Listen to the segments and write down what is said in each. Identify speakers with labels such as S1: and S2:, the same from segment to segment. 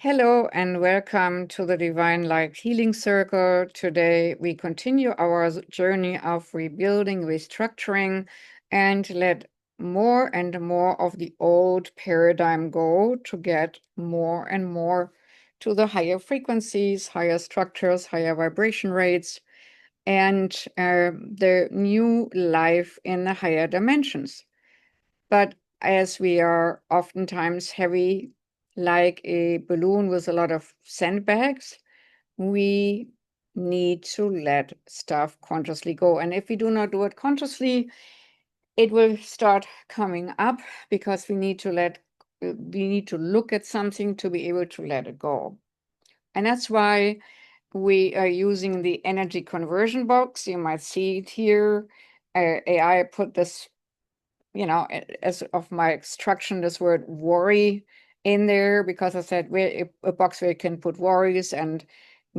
S1: Hello and welcome to the Divine Light Healing Circle. Today we continue our journey of rebuilding, restructuring, and let more and more of the old paradigm go to get more and more to the higher frequencies, higher structures, higher vibration rates, and the new life in the higher dimensions. But as we are oftentimes heavy, like a balloon with a lot of sandbags, we need to let stuff consciously go. And if we do not do it consciously, it will start coming up because we need to look at something to be able to let it go. And that's why we are using the energy conversion box. You might see it here. AI put this, as of my instruction, this word worry in there because I said we're a box where you can put worries and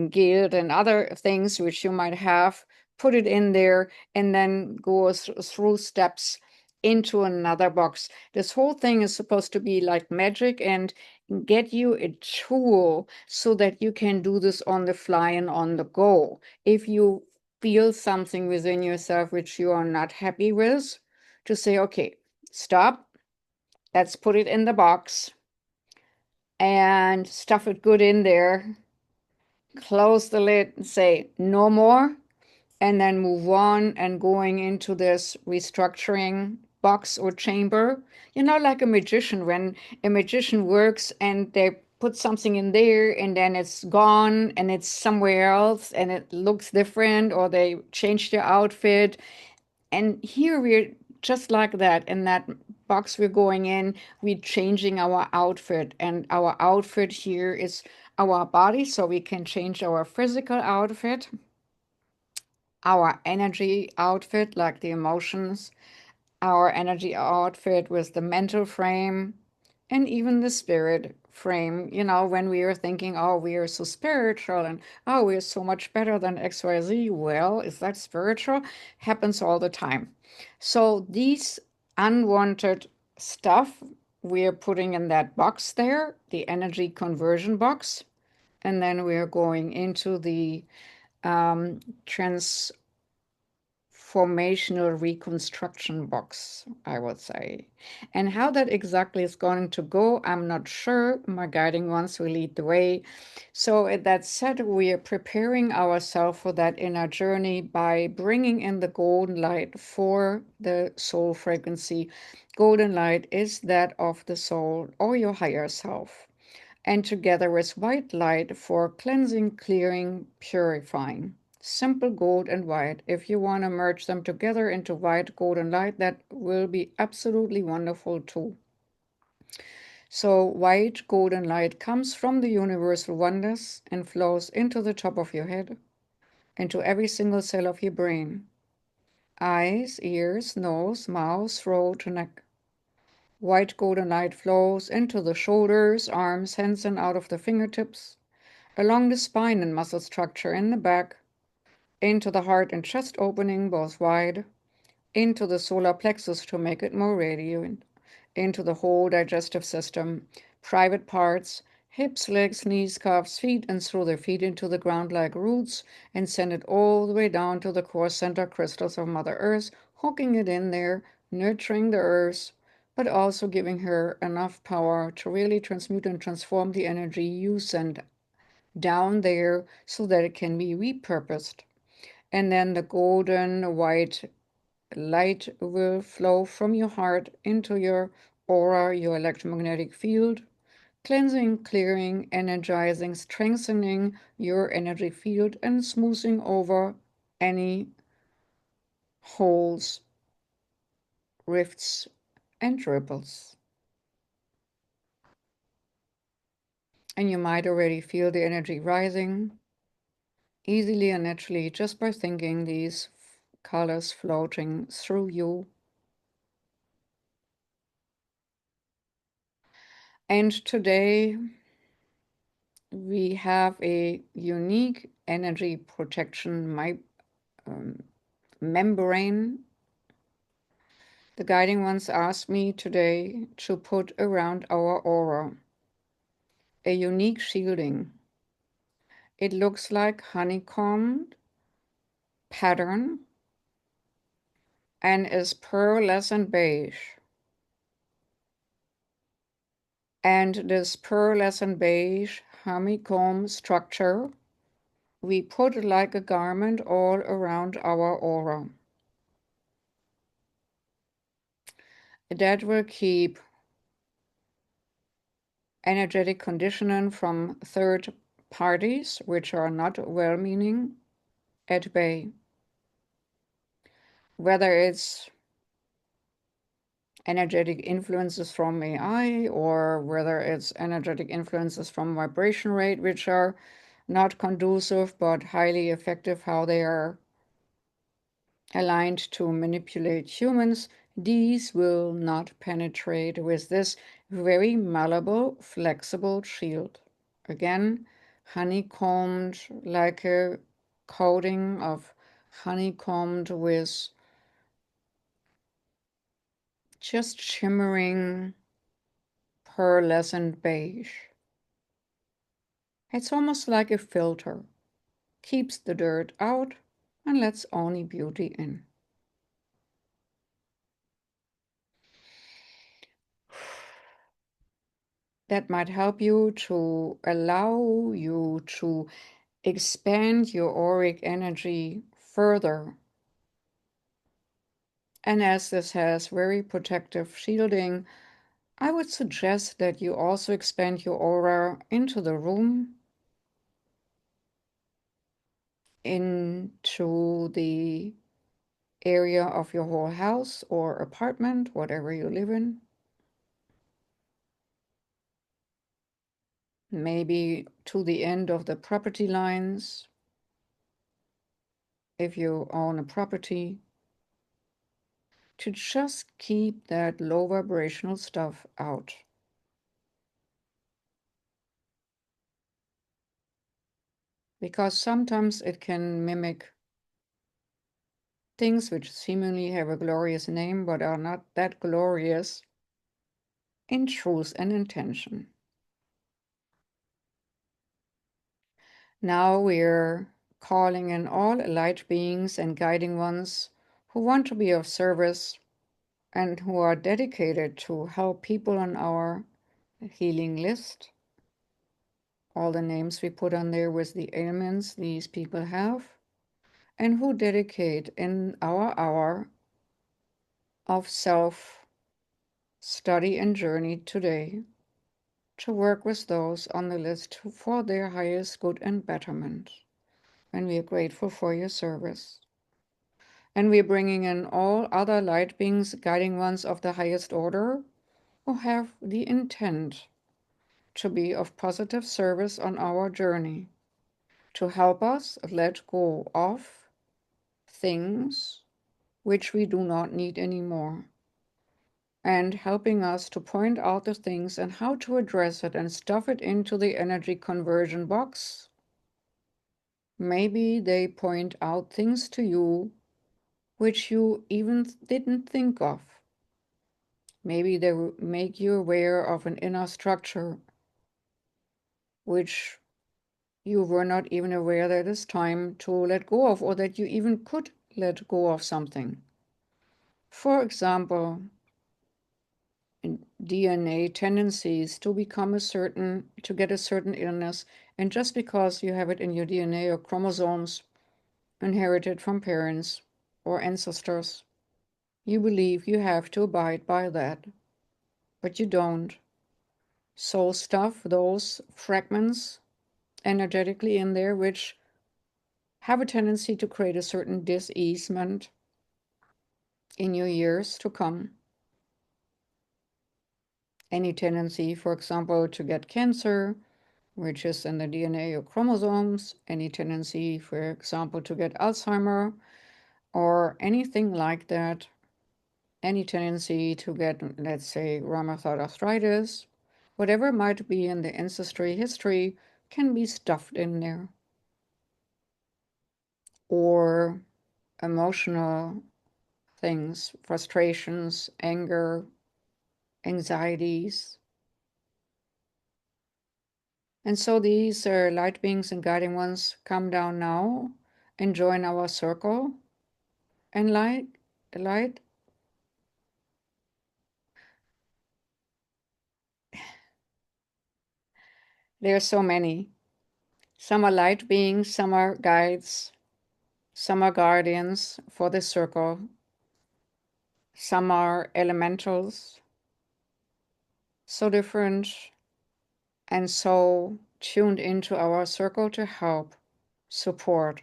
S1: guilt and other things which you might have, put it in there, and then go through steps into another box. This whole thing is supposed to be like magic and get you a tool so that you can do this on the fly and on the go. If you feel something within yourself which you are not happy with, to say, okay, stop, let's put it in the box and stuff it good in there, close the lid and say no more, and then move on and going into this restructuring box or chamber. Like a magician, when a magician works and they put something in there and then it's gone and it's somewhere else and it looks different, or they change their outfit. And here we're just like that. In that box we're going in, we're changing our outfit. And our outfit here is our body, so we can change our physical outfit, our energy outfit, like the emotions, our energy outfit with the mental frame, and even the spirit frame. When we are thinking, oh, we are so spiritual and oh, we're so much better than XYZ. Well, is that spiritual? Happens all the time. So these unwanted stuff we're putting in that box there, the energy conversion box, and then we're going into the transformational reconstruction box, I would say. And how that exactly is going to go, I'm not sure. My guiding ones will lead the way. So that said, we are preparing ourselves for that inner journey by bringing in the golden light for the soul frequency. Golden light is that of the soul or your higher self. And together with white light for cleansing, clearing, purifying. Simple gold and white. If you want to merge them together into white, gold, and light, that will be absolutely wonderful too. So white, golden light comes from the universal oneness and flows into the top of your head, into every single cell of your brain. Eyes, ears, nose, mouth, throat, neck. White golden light flows into the shoulders, arms, hands, and out of the fingertips, along the spine and muscle structure in the back, into the heart and chest opening, both wide, into the solar plexus to make it more radiant, into the whole digestive system, private parts, hips, legs, knees, calves, feet, and through the feet into the ground like roots, and send it all the way down to the core center crystals of Mother Earth, hooking it in there, nurturing the earth, but also giving her enough power to really transmute and transform the energy you send down there so that it can be repurposed. And then the golden white light will flow from your heart into your aura, your electromagnetic field, cleansing, clearing, energizing, strengthening your energy field, and smoothing over any holes, rifts, and ripples. And you might already feel the energy rising easily and naturally just by thinking these colors floating through you. And today we have a unique energy protection membrane. The guiding ones asked me today to put around our aura. a unique shielding. It looks like honeycomb pattern and is pearlescent beige. And this pearlescent beige honeycomb structure we put like a garment all around our aura. That will keep energetic conditioning from third parties, which are not well-meaning, at bay. Whether it's energetic influences from AI or whether it's energetic influences from vibration rate, which are not conducive but highly effective, how they are aligned to manipulate humans, these will not penetrate with this very malleable, flexible shield. Again, honeycombed, like a coating of honeycombed with just shimmering pearlescent beige. It's almost like a filter. Keeps the dirt out and lets only beauty in. That might help you to allow you to expand your auric energy further. And as this has very protective shielding, I would suggest that you also expand your aura into the room, into the area of your whole house or apartment, whatever you live in. Maybe to the end of the property lines, if you own a property, to just keep that low vibrational stuff out. Because sometimes it can mimic things which seemingly have a glorious name but are not that glorious in truth and intention. Now we're calling in all light beings and guiding ones who want to be of service and who are dedicated to help people on our healing list. All the names we put on there with the ailments these people have, and who dedicate in our hour of self-study and journey today to work with those on the list for their highest good and betterment. And we are grateful for your service. And we are bringing in all other light beings, guiding ones of the highest order, who have the intent to be of positive service on our journey, to help us let go of things which we do not need anymore, and helping us to point out the things and how to address it and stuff it into the energy conversion box. Maybe they point out things to you which you even didn't think of. Maybe they will make you aware of an inner structure which you were not even aware that it's time to let go of, or that you even could let go of something. For example, DNA tendencies to get a certain illness, and just because you have it in your DNA or chromosomes inherited from parents or ancestors, you believe you have to abide by that, but you don't. So stuff those fragments energetically in there which have a tendency to create a certain dis-easement in your years to come. Any tendency, for example, to get cancer, which is in the DNA or chromosomes, any tendency, for example, to get Alzheimer or anything like that, any tendency to get, let's say, rheumatoid arthritis, whatever might be in the ancestry history can be stuffed in there. Or emotional things, frustrations, anger, anxieties, And so these light beings and guiding ones come down now and join our circle and light. There are so many. Some are light beings, some are guides, some are guardians for the circle, some are elementals, so different and so tuned into our circle to help, support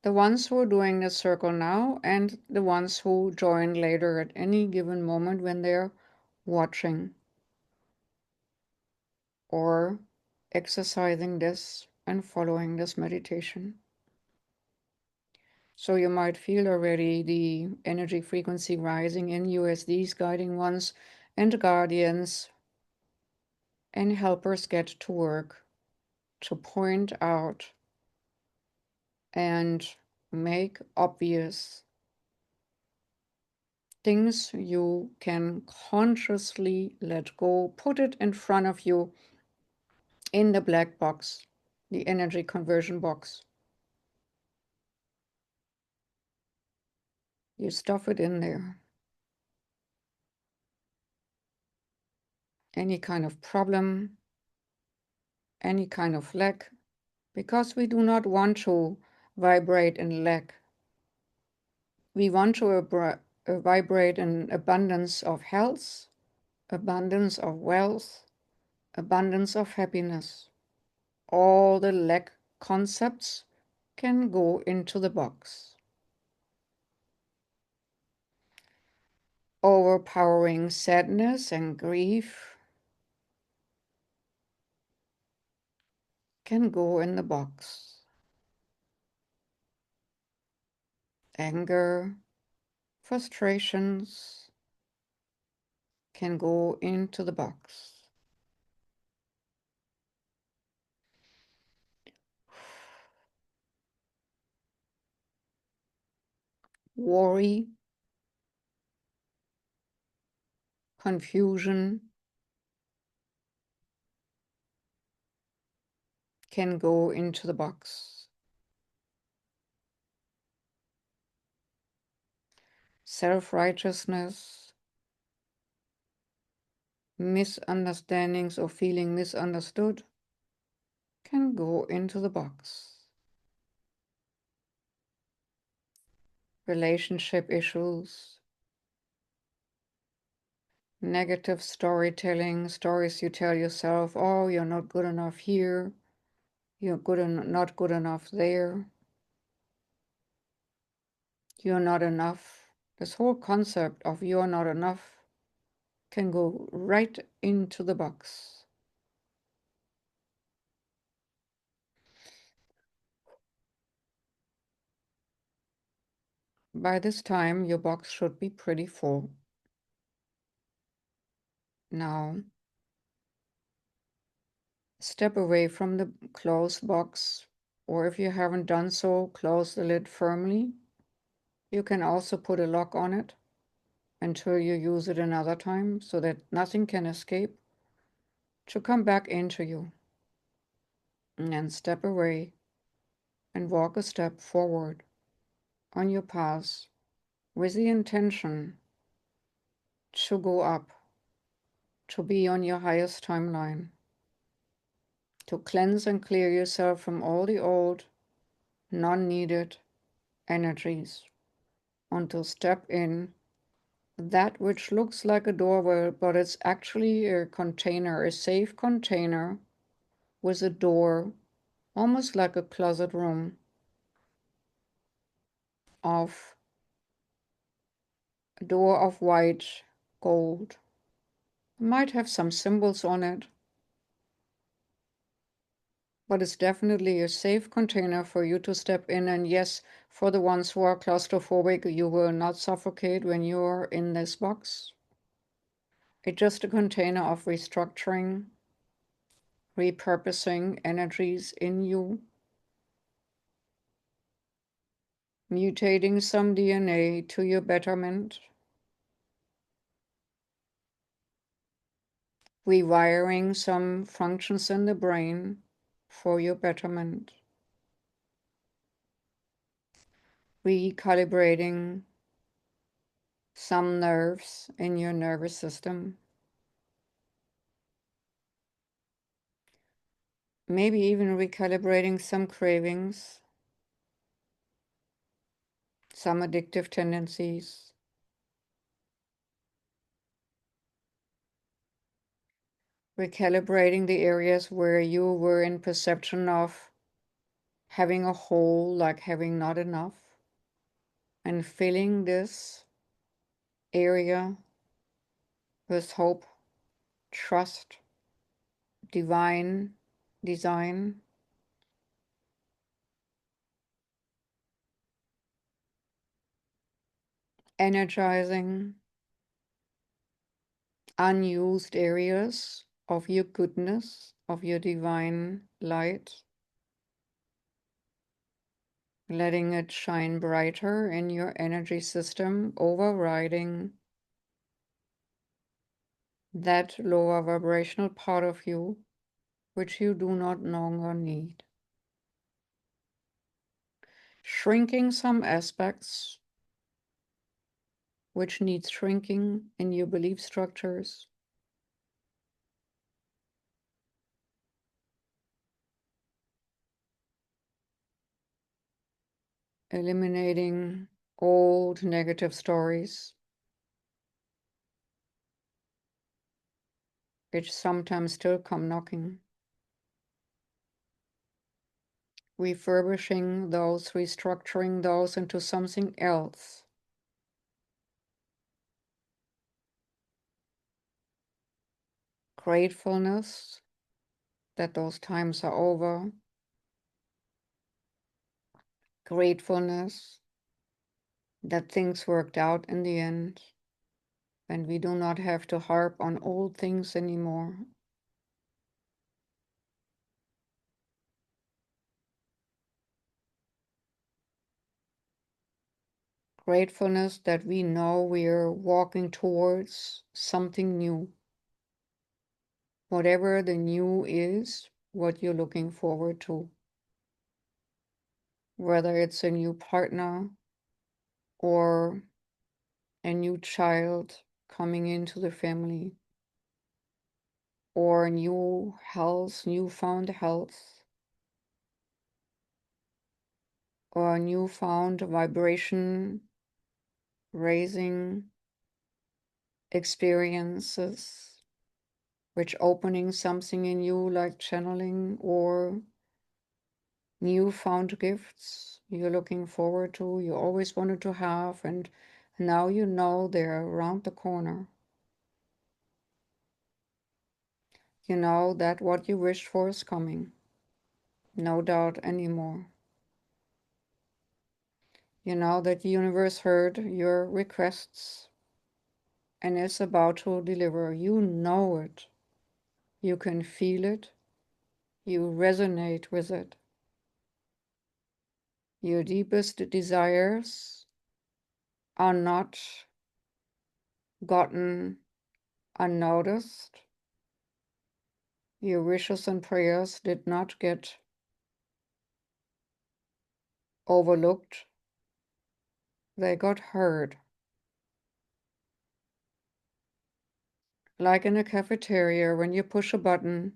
S1: the ones who are doing the circle now and the ones who join later at any given moment when they're watching or exercising this and following this meditation. So you might feel already the energy frequency rising in you as these guiding ones and guardians and helpers get to work to point out and make obvious things you can consciously let go, put it in front of you in the black box, the energy conversion box. You stuff it in there. Any kind of problem, any kind of lack, because we do not want to vibrate in lack. We want to vibrate in abundance of health, abundance of wealth, abundance of happiness. All the lack concepts can go into the box. Overpowering sadness and grief can go in the box. Anger, frustrations can go into the box. Worry, confusion can go into the box. Self-righteousness, misunderstandings or feeling misunderstood can go into the box. Relationship issues, negative storytelling, stories you tell yourself, oh, you're not good enough here, you're not good enough there, you're not enough. This whole concept of you're not enough can go right into the box. By this time, your box should be pretty full. Now, step away from the closed box, or if you haven't done so, close the lid firmly. You can also put a lock on it until you use it another time so that nothing can escape to come back into you. And then step away and walk a step forward on your path with the intention to go up, to be on your highest timeline, to cleanse and clear yourself from all the old, non-needed energies, and to step in that which looks like a doorway, but it's actually a container, a safe container with a door, almost like a closet room of a door of white gold. It might have some symbols on it, but it's definitely a safe container for you to step in. And yes, for the ones who are claustrophobic, you will not suffocate when you're in this box. It's just a container of restructuring, repurposing energies in you, mutating some DNA to your betterment. rewiring some functions in the brain for your betterment, recalibrating some nerves in your nervous system, maybe even recalibrating some cravings, some addictive tendencies, recalibrating the areas where you were in perception of having a hole, like having not enough, and filling this area with hope, trust, divine design, energizing unused areas of your goodness, of your divine light, letting it shine brighter in your energy system, overriding that lower vibrational part of you which you do not longer need. Shrinking some aspects which need shrinking in your belief structures. Eliminating old negative stories, which sometimes still come knocking. Refurbishing those, restructuring those into something else. Gratefulness that those times are over. Gratefulness that things worked out in the end, and we do not have to harp on old things anymore. Gratefulness that we know we are walking towards something new. Whatever the new is, what you're looking forward to. Whether it's a new partner or a new child coming into the family, or new health, newfound health, or newfound vibration raising experiences, which opening something in you like channeling, or newfound gifts you're looking forward to, you always wanted to have, and now you know they're around the corner. You know that what you wished for is coming. No doubt anymore. You know that the universe heard your requests and is about to deliver. You know it. You can feel it. You resonate with it. Your deepest desires are not gotten unnoticed. Your wishes and prayers did not get overlooked. They got heard. Like in a cafeteria, when you push a button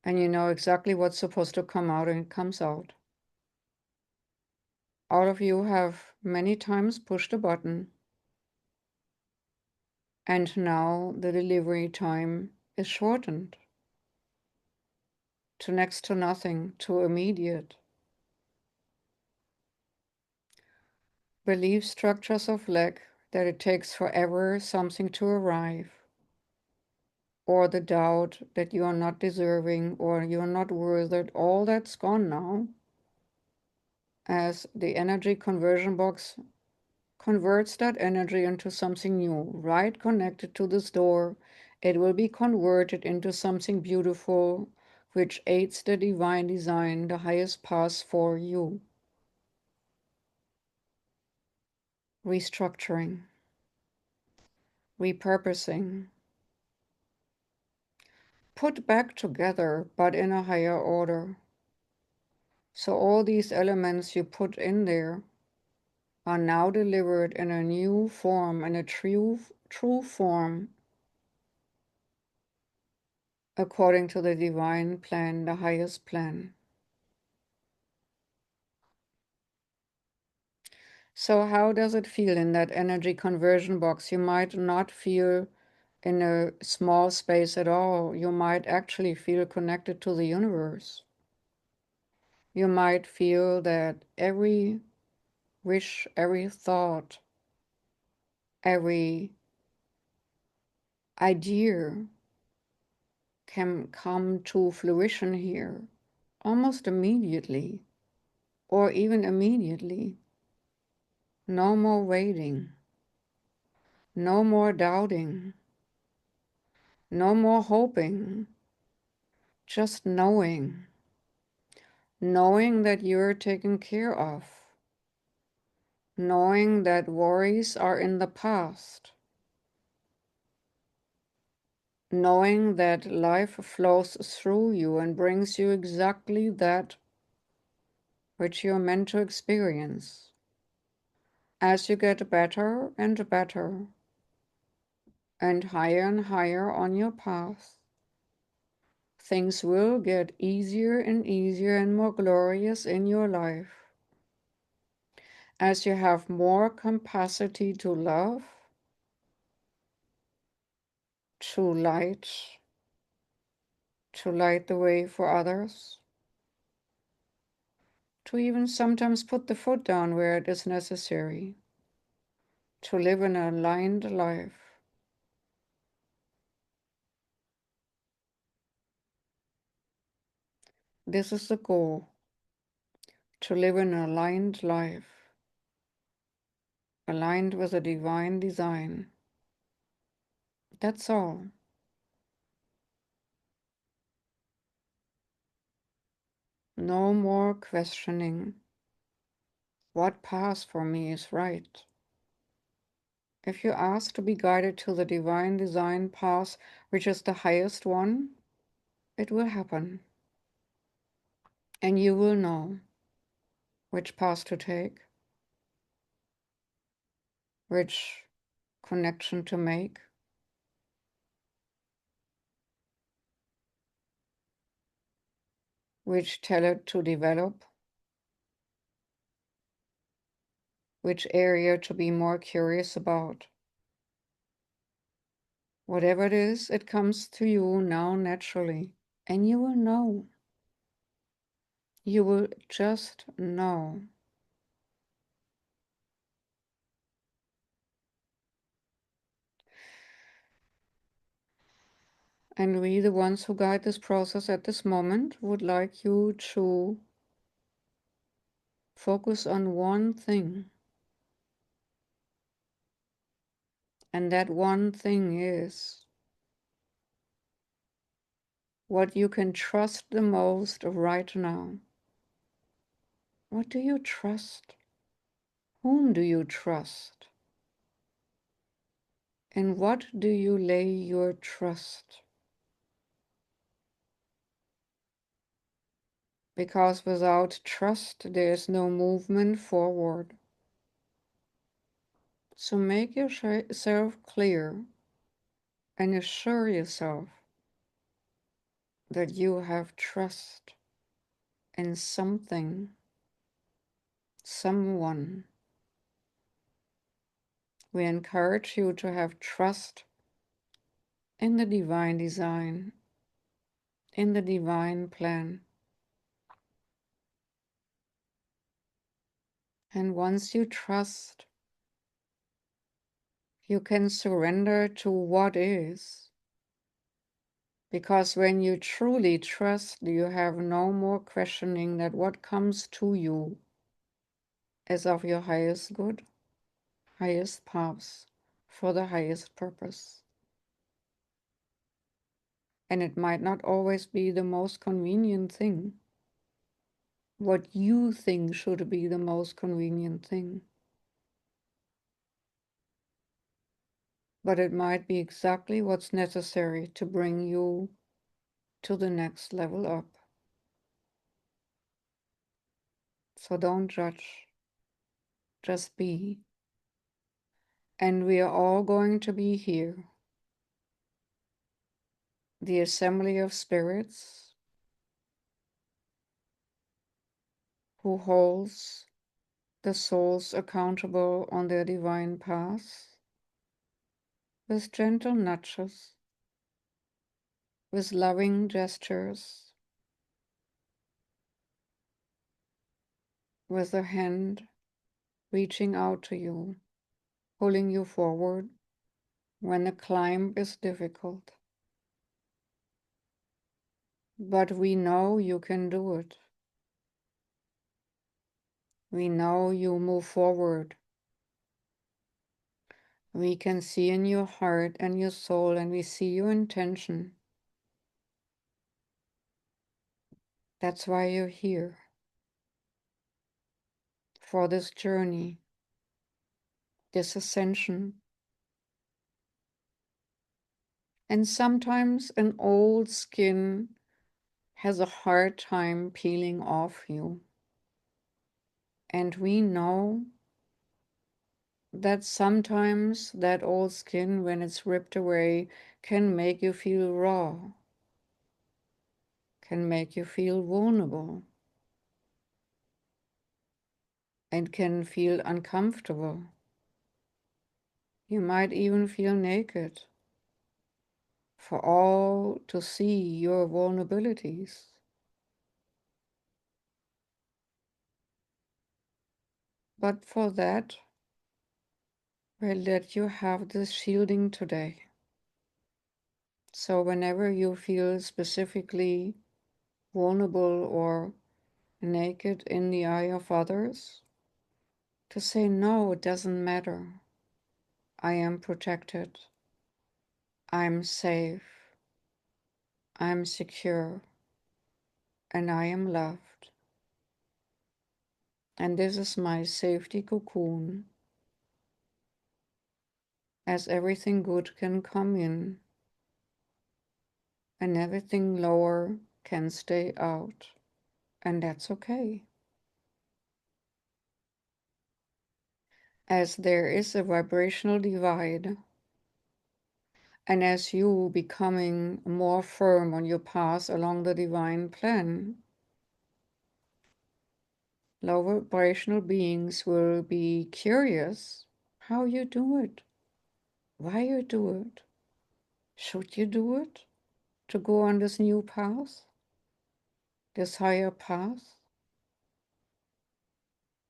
S1: and you know exactly what's supposed to come out and it comes out. All of you have many times pushed a button, and now the delivery time is shortened to next to nothing, to immediate. Belief structures of lack, that it takes forever something to arrive, or the doubt that you are not deserving or you are not worthy, all that's gone now, as the energy conversion box converts that energy into something new, right connected to this door. It will be converted into something beautiful, which aids the divine design, the highest path for you. Restructuring, repurposing, put back together, but in a higher order. So all these elements you put in there are now delivered in a new form, in a true form, according to the divine plan, the highest plan. So how does it feel in that energy conversion box? You might not feel in a small space at all. You might actually feel connected to the universe. You might feel that every wish, every thought, every idea can come to fruition here almost immediately, or even immediately. No more waiting, no more doubting, no more hoping, just knowing that you're taken care of, knowing that worries are in the past, knowing that life flows through you and brings you exactly that which you're meant to experience. As you get better and better and higher on your path, things will get easier and more glorious in your life. As you have more capacity to love, to light, to light the way for others, to even sometimes put the foot down where it is necessary, to live an aligned life. This is the goal, to live an aligned life, aligned with a divine design. That's all. No more questioning what path for me is right. If you ask to be guided to the divine design path, which is the highest one, it will happen. And you will know which path to take, which connection to make, which talent to develop, which area to be more curious about. Whatever it is, it comes to you now naturally, and you will know. You will just know. And we, the ones who guide this process at this moment, would like you to focus on one thing. And that one thing is what you can trust the most right now. What do you trust? Whom do you trust? In what do you lay your trust? Because without trust, there is no movement forward. So make yourself clear and assure yourself that you have trust in something, someone. We encourage you to have trust in the divine design, in the divine plan. And once you trust, you can surrender to what is. Because when you truly trust, you have no more questioning that what comes to you is of your highest good, highest paths, for the highest purpose. And it might not always be the most convenient thing, what you think should be the most convenient thing. But it might be exactly what's necessary to bring you to the next level up. So don't judge, just be. And we are all going to be here. The assembly of spirits who holds the souls accountable on their divine path with gentle nudges, with loving gestures, with a hand reaching out to you, pulling you forward when the climb is difficult. But we know you can do it. We know you move forward. We can see in your heart and your soul, and we see your intention. That's why you're here, for this journey, this ascension. And sometimes an old skin has a hard time peeling off you. And we know that sometimes that old skin, when it's ripped away, can make you feel raw, can make you feel vulnerable, and can feel uncomfortable. You might even feel naked for all to see your vulnerabilities. But for that, we'll let you have this shielding today. So whenever you feel specifically vulnerable or naked in the eye of others, to say, no, it doesn't matter. I am protected. I'm safe. I'm secure. And I am loved. And this is my safety cocoon, as everything good can come in and everything lower can stay out. And that's okay. As there is a vibrational divide, and as you becoming more firm on your path along the divine plan, low vibrational beings will be curious how you do it, why you do it, should you do it to go on this new path, this higher path,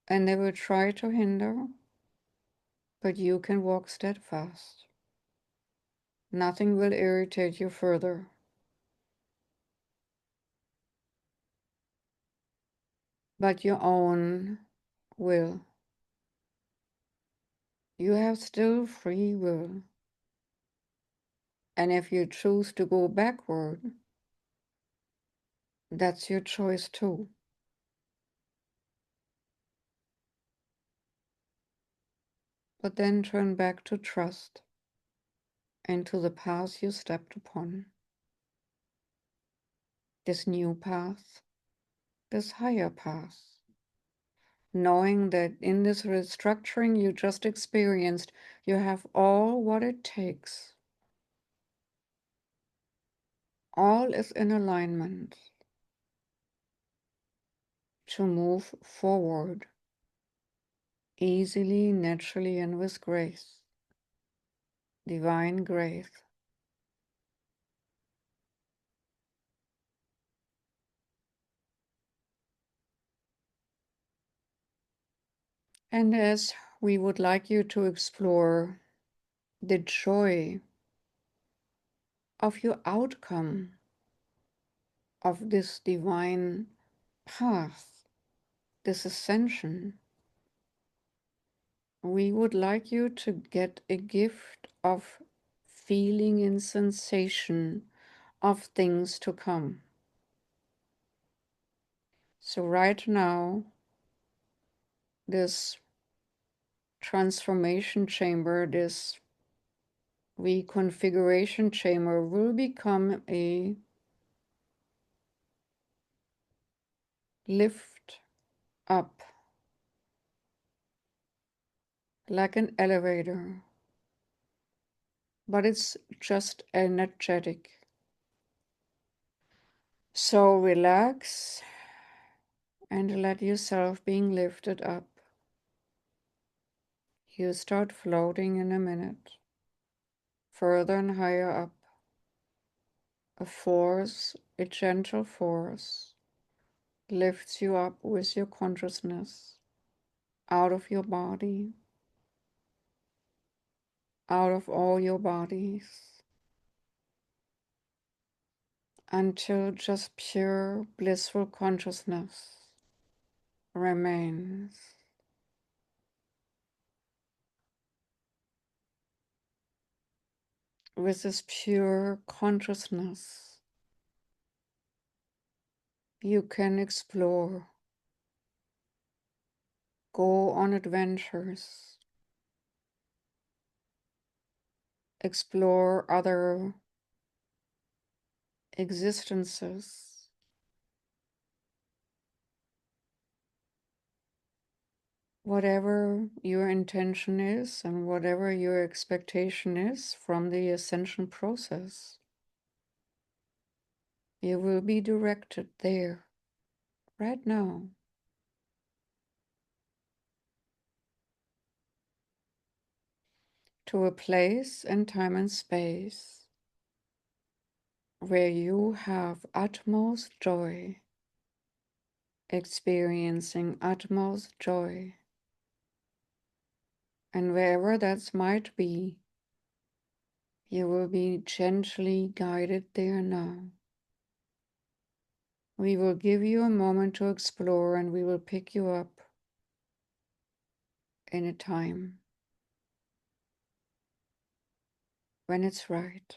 S1: and they will try to hinder, but you can walk steadfast. Nothing will irritate you further. But your own will. You have still free will. And if you choose to go backward, that's your choice too. But then turn back to trust and to the path you stepped upon. This new path, this higher path. Knowing that in this restructuring you just experienced, you have all what it takes. All is in alignment to move forward easily, naturally, and with grace. Divine grace. And as we would like you to explore the joy of your outcome of this divine path, this ascension, we would like you to get a gift of feeling and sensation of things to come. So right now, this transformation chamber, this reconfiguration chamber will become a lift up like an elevator, but it's just energetic. So relax and let yourself being lifted up. You start floating in a minute, further and higher up. A force, a gentle force, lifts you up with your consciousness out of your body, out of all your bodies, until just pure blissful consciousness remains. With this pure consciousness, you can explore, go on adventures, explore other existences, whatever your intention is and whatever your expectation is from the ascension process, you will be directed there, right now. To a place and time and space where you have utmost joy, experiencing utmost joy. And wherever that might be, you will be gently guided there now. We will give you a moment to explore and we will pick you up in a time when it's right.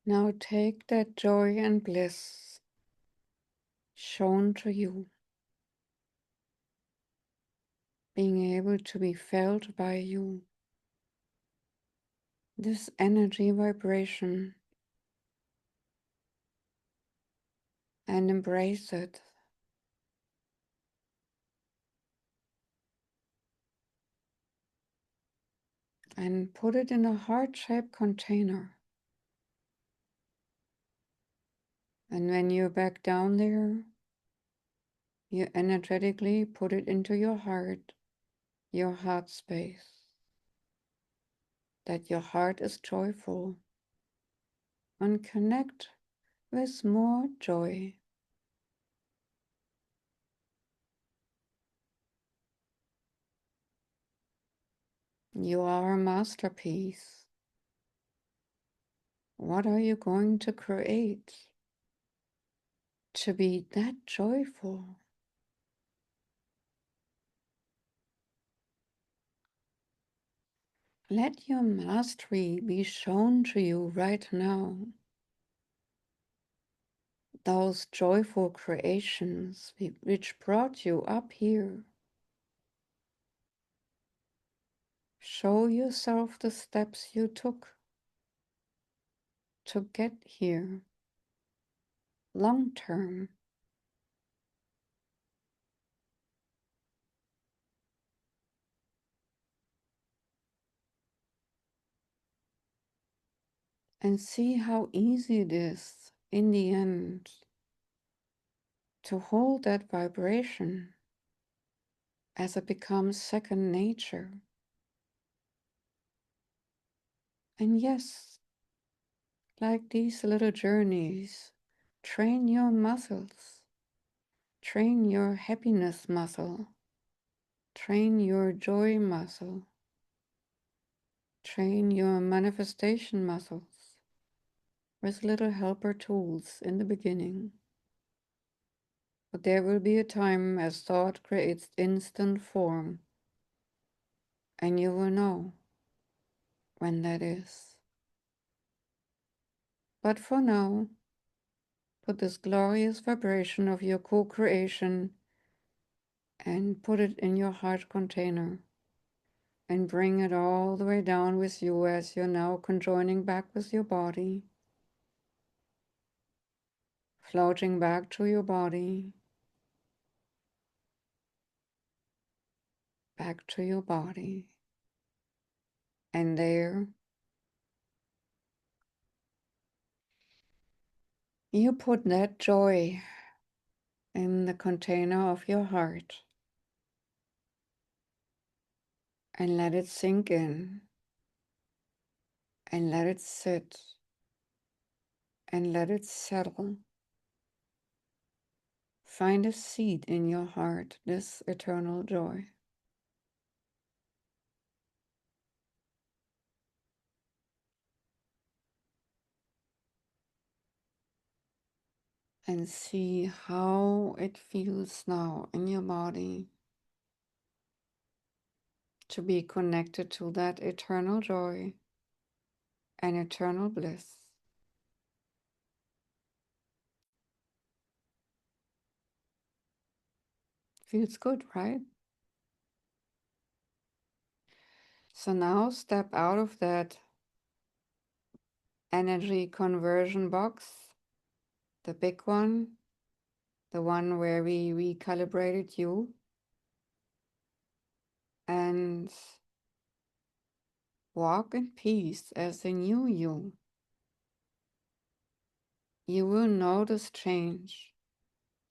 S1: Now take that joy and bliss shown to you, being able to be felt by you, this energy vibration and embrace it. And put it in a heart-shaped container. And when you're back down there, you energetically put it into your heart space. That your heart is joyful and connect with more joy. You are a masterpiece. What are you going to create to be that joyful? Let your mastery be shown to you right now. Those joyful creations which brought you up here. Show yourself the steps you took to get here, long term. And see how easy it is in the end to hold that vibration as it becomes second nature. And yes, like these little journeys, train your muscles, train your happiness muscle, train your joy muscle, train your manifestation muscles with little helper tools in the beginning. But there will be a time as thought creates instant form, and you will know when that is. But for now, put this glorious vibration of your co-creation and put it in your heart container and bring it all the way down with you as you're now conjoining back with your body, floating back to your body, back to your body. And there, you put that joy in the container of your heart and let it sink in and let it sit and let it settle. Find a seat in your heart, this eternal joy. And see how it feels now in your body to be connected to that eternal joy and eternal bliss. Feels good, right? So now step out of that energy conversion box, the big one, the one where we recalibrated you, and walk in peace as the new you. You will notice change.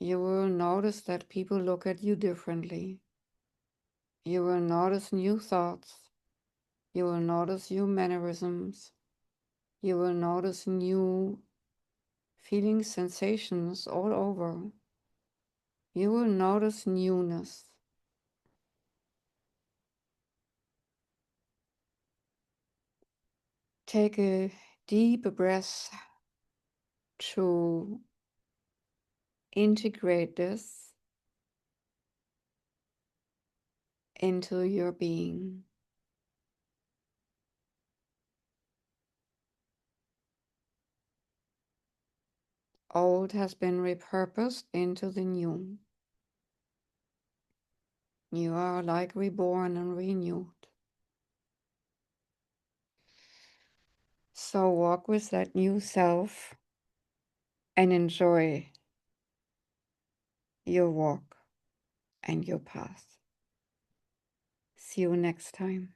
S1: You will notice that people look at you differently. You will notice new thoughts. You will notice new mannerisms. You will notice new feelings, sensations all over. You will notice newness. Take a deep breath to integrate this into your being. Old has been repurposed into the new. You are like reborn and renewed. So walk with that new self and enjoy your walk and your path. See you next time.